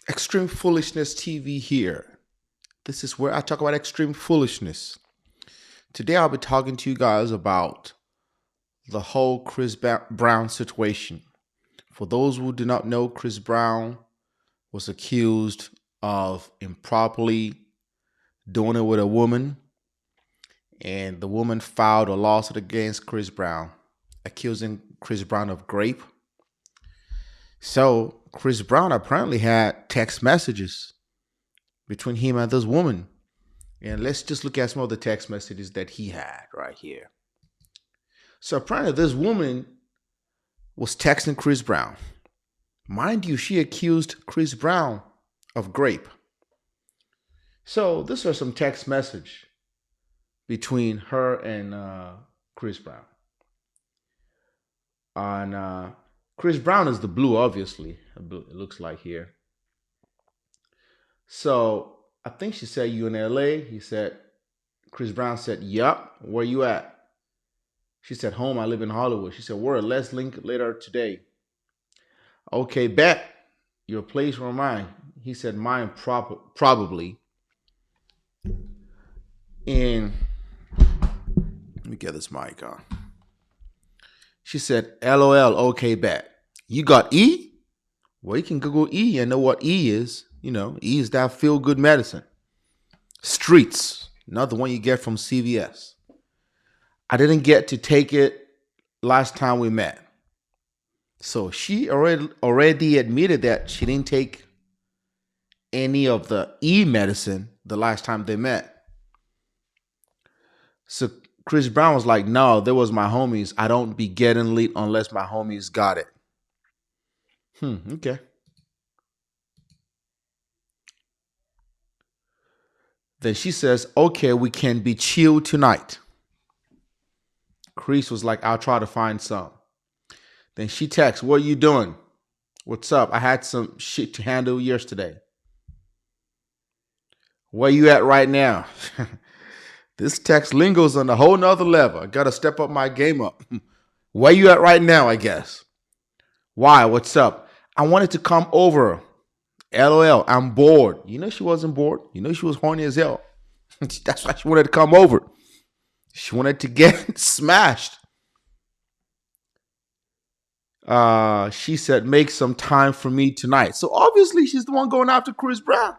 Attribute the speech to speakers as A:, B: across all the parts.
A: Extreme Foolishness TV here. This is where I talk about extreme foolishness. Today I'll be talking to you guys about the whole Chris Brown situation. For those who do not know, Chris Brown was accused of improperly doing it with a woman, and the woman filed a lawsuit against Chris Brown, accusing Chris Brown of Grape. So Chris Brown apparently had text messages between him and this woman. And let's just look at some of the text messages that he had right here. So apparently this woman was texting Chris Brown. Mind you, she accused Chris Brown of Grape. So these are some text message between her and Chris Brown. And Chris Brown is the blue, obviously. It looks like here. So I think she said, "You in LA?" He said, Chris Brown said, "Yup. Where you at?" She said, "Home. I live in Hollywood." She said, "Where? Let's link later today." "Okay, bet. Your place or mine?" He said, "Mine, probably." And let me get this mic on. She said, "LOL, okay, bet. You got E?" Well, you can Google E and know what E is. You know, E is that feel-good medicine. Streets, not the one you get from CVS. I didn't get to take it last time we met. So she already admitted that she didn't take any of the E medicine the last time they met. So Chris Brown was like, "No, there was my homies. I don't be getting lit unless my homies got it." Okay. Then she says, "Okay, we can be chill tonight." Chris was like, "I'll try to find some." Then she texts, "What are you doing? What's up? I had some shit to handle yesterday." "Where you at right now?" This text lingo's on a whole nother level. I gotta step up my game up. "Where you at right now, I guess?" "Why? What's up?" "I wanted to come over. LOL, I'm bored." You know she wasn't bored. You know she was horny as hell. That's why she wanted to come over. She wanted to get smashed. She said, "Make some time for me tonight." So obviously she's the one going after Chris Brown.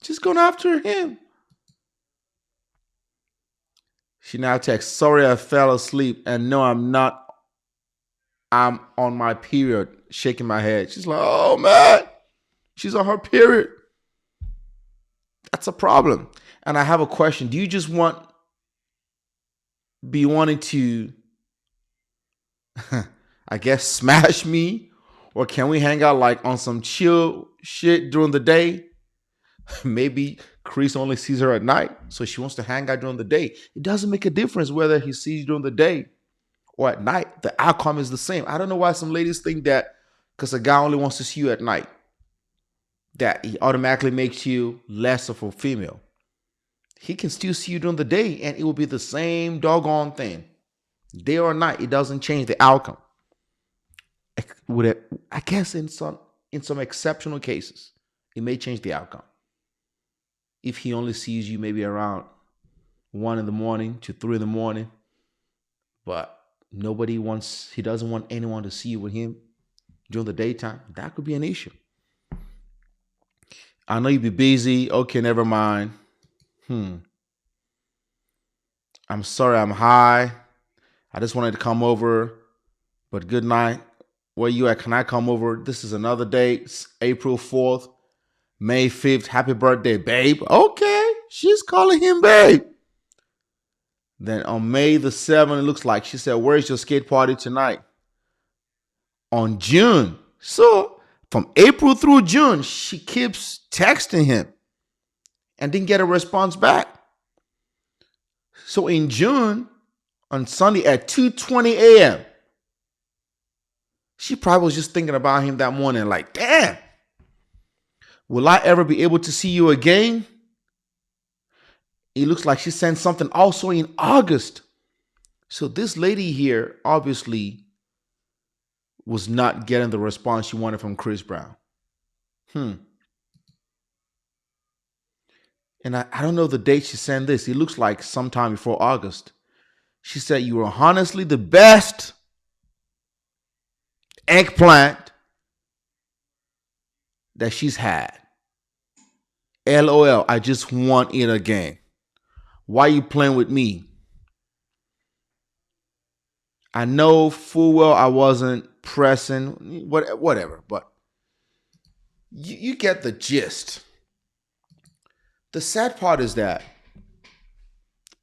A: She's going after him. She now texts, "Sorry I fell asleep, and no, I'm not. I'm on my period," shaking my head. She's like, "Oh man, she's on her period." That's a problem. And I have a question. Do you just be wanting to, I guess, smash me? Or can we hang out like on some chill shit during the day? Maybe Chris only sees her at night, so she wants to hang out during the day. It doesn't make a difference whether he sees you during the day or at night. The outcome is the same. I don't know why some ladies think that because a guy only wants to see you at night, that he automatically makes you less of a female. He can still see you during the day and it will be the same doggone thing. Day or night, it doesn't change the outcome. I guess in some exceptional cases, it may change the outcome. If he only sees you maybe around 1 in the morning to 3 in the morning, but he doesn't want anyone to see you with him during the daytime, that could be an issue. "I know you'd be busy. Okay, never mind. I'm sorry, I'm high. I just wanted to come over, but good night. Where you at? Can I come over? This is another date. It's April 4th, May 5th. Happy birthday, babe." Okay, she's calling him babe. Then on May the 7th, it looks like she said, "Where's your skate party tonight?" On June. So from April through June, she keeps texting him and didn't get a response back. So in June, on Sunday at 2:20 a.m., she probably was just thinking about him that morning, like, damn, will I ever be able to see you again? It looks like she sent something also in August. So this lady here obviously was not getting the response she wanted from Chris Brown. And I don't know the date she sent this. It looks like sometime before August. She said, "You are honestly the best eggplant that she's had. LOL, I just want it again. Why you playing with me? I know full well I wasn't pressing, whatever, but you get the gist." The sad part is that,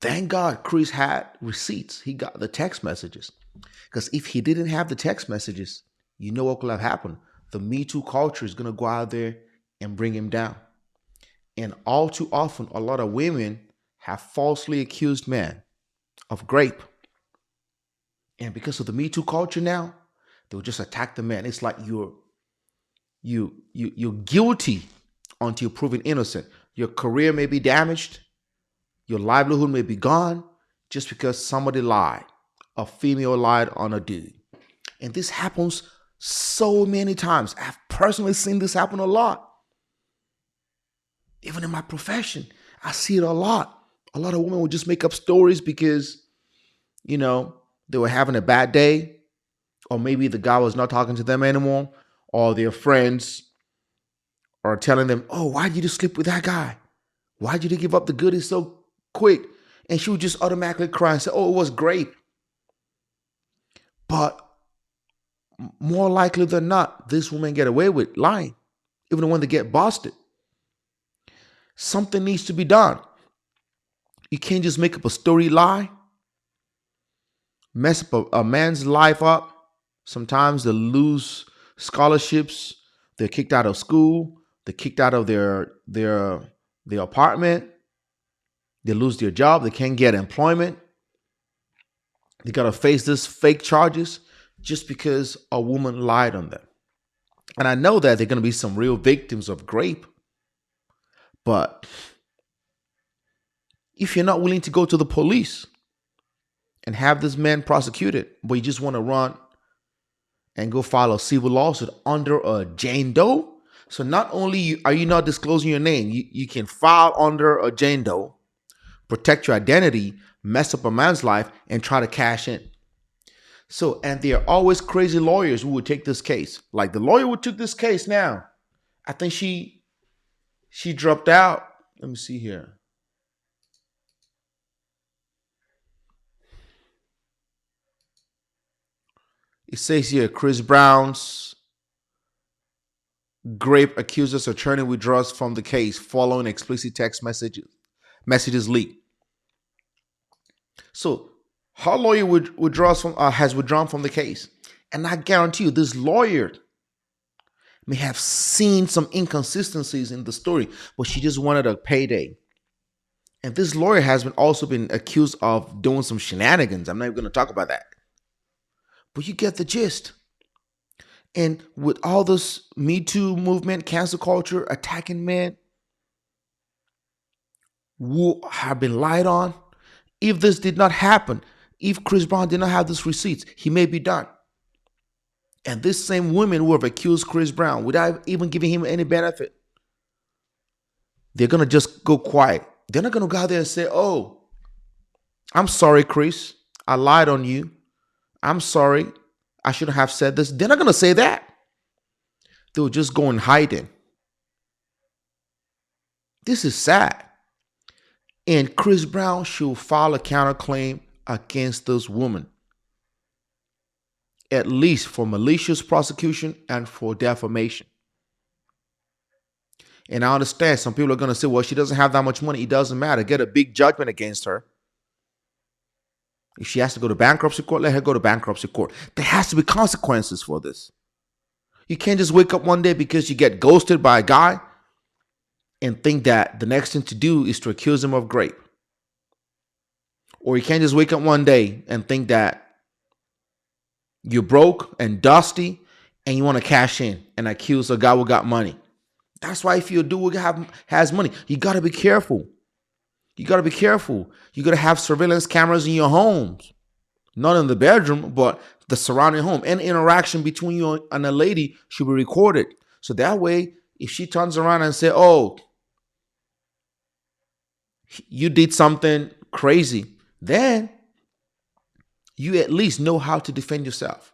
A: thank God Chris had receipts. He got the text messages. Because if he didn't have the text messages, you know what could have happened? The Me Too culture is going to go out there and bring him down. And all too often, a lot of women have falsely accused men of grape. And because of the Me Too culture now, they'll just attack the man. It's like you're guilty until you're proven innocent. Your career may be damaged. Your livelihood may be gone just because somebody lied. A female lied on a dude. And this happens so many times. I've personally seen this happen a lot. Even in my profession, I see it a lot. A lot of women will just make up stories because, they were having a bad day, or maybe the guy was not talking to them anymore, or their friends are telling them, "Oh, why did you sleep with that guy? Why did you give up the goodies so quick?" And she would just automatically cry and say, "Oh, it was Grape." But more likely than not, these women get away with lying, even when they get busted. Something needs to be done. You can't just make up a story lie, mess up a man's life up. Sometimes they lose scholarships. They're kicked out of school. They're kicked out of their apartment. They lose their job. They can't get employment. They got to face this fake charges just because a woman lied on them. And I know that they're going to be some real victims of grape. But if you're not willing to go to the police and have this man prosecuted, but you just want to run and go file a civil lawsuit under a Jane Doe. So not only are you not disclosing your name, you can file under a Jane Doe, protect your identity, mess up a man's life, and try to cash in. So, and there are always crazy lawyers who would take this case. Like the lawyer who took this case now, I think she dropped out. Let me see here. It says here, Chris Brown's Grape accuser's attorney withdraws from the case following explicit text messages leak. So her lawyer has withdrawn from the case. And I guarantee you, this lawyer may have seen some inconsistencies in the story, but she just wanted a payday. And this lawyer has also been accused of doing some shenanigans. I'm not even going to talk about that. But you get the gist. And with all this Me Too movement, cancel culture, attacking men who have been lied on, if this did not happen, if Chris Brown did not have these receipts, he may be done. And these same women who have accused Chris Brown without even giving him any benefit, they're going to just go quiet. They're not going to go out there and say, "Oh, I'm sorry, Chris. I lied on you. I'm sorry. I shouldn't have said this." They're not going to say that. They'll just go and hide it. This is sad. And Chris Brown should file a counterclaim against this woman, at least for malicious prosecution and for defamation. And I understand some people are going to say, "Well, she doesn't have that much money. It doesn't matter. Get a big judgment against her. If she has to go to bankruptcy court, let her go to bankruptcy court." There has to be consequences for this. You can't just wake up one day because you get ghosted by a guy and think that the next thing to do is to accuse him of grape. Or you can't just wake up one day and think that you're broke and dusty and you want to cash in and accuse a guy who got money. That's why if you do who has money, you got to be careful. You got to be careful. You got to have surveillance cameras in your homes. Not in the bedroom, but the surrounding home. Any interaction between you and a lady should be recorded. So that way, if she turns around and say, "Oh, you did something crazy, then you at least know how to defend yourself.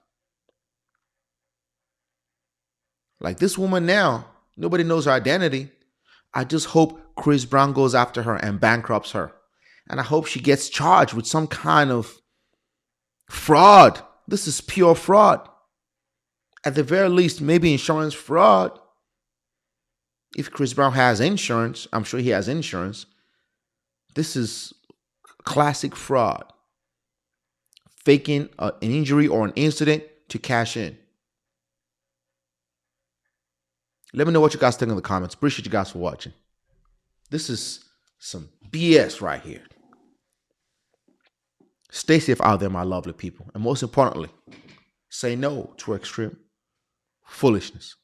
A: Like this woman now, nobody knows her identity. I just hope Chris Brown goes after her and bankrupts her. And I hope she gets charged with some kind of fraud. This is pure fraud. At the very least, maybe insurance fraud. If Chris Brown has insurance, I'm sure he has insurance. This is classic fraud. Faking an injury or an incident to cash in. Let me know what you guys think in the comments. Appreciate you guys for watching. This is some BS right here. Stay safe out there, my lovely people. And most importantly, say no to extreme foolishness.